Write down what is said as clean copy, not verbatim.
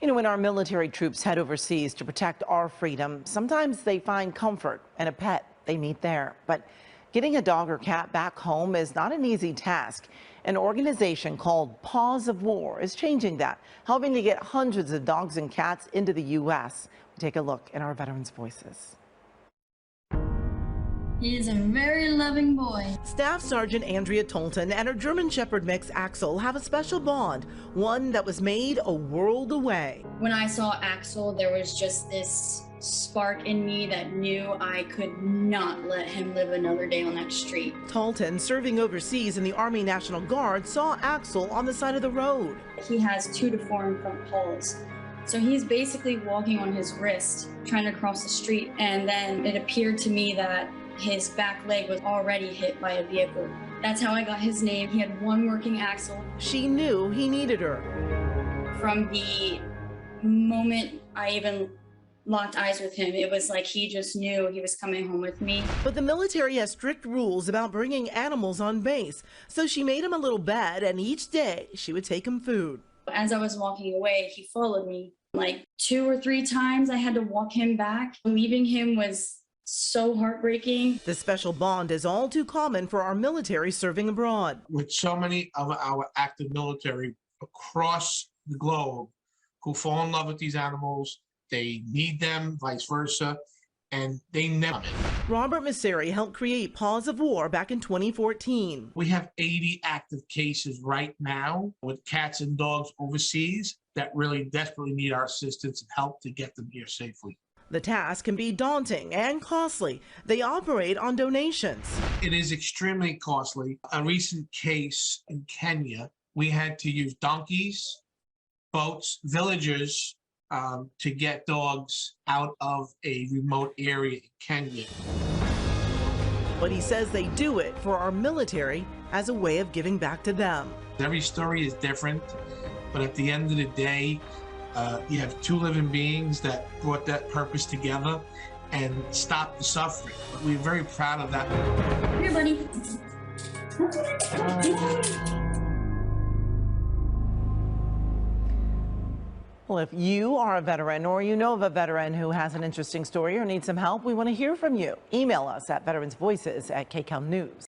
When our military troops head overseas to protect our freedom, sometimes they find comfort in a pet they meet there. But getting a dog or cat back home is not an easy task. An organization called Paws of War is changing that, helping to get hundreds of dogs and cats into the U.S. We take a look in our veterans' voices. He is a very loving boy. Staff Sergeant Andrea Tolton and her German Shepherd mix Axel have a special bond, one that was made a world away. When I saw Axel, there was just this spark in me that knew I could not let him live another day on that street. Tolton, serving overseas in the Army National Guard, saw Axel on the side of the road. He has 2 to 4 front paws. So he's basically walking on his wrist, trying to cross the street. And then it appeared to me that his back leg was already hit by a vehicle. That's how I got his name. He had 1 working axle. She knew he needed her. From the moment I even locked eyes with him, it was like he just knew he was coming home with me. But the military has strict rules about bringing animals on base. So she made him a little bed, and each day she would take him food. As I was walking away, he followed me. Like 2 or 3 times I had to walk him back. Leaving him was so heartbreaking. The special bond is all too common for our military serving abroad. With so many of our active military across the globe who fall in love with these animals, they need them, vice versa, and they never. Robert Masseri helped create Paws of War back in 2014. We have 80 active cases right now with cats and dogs overseas that really desperately need our assistance and help to get them here safely. The task can be daunting and costly. They operate on donations. It is extremely costly. A recent case in Kenya, we had to use donkeys, boats, villagers to get dogs out of a remote area in Kenya. But he says they do it for our military as a way of giving back to them. Every story is different, but at the end of the day, you have 2 living beings that brought that purpose together and stopped the suffering. We're very proud of that. Come here, buddy. Well, if you are a veteran or you know of a veteran who has an interesting story or needs some help, we want to hear from you. Email us at veteransvoices@kcal.news.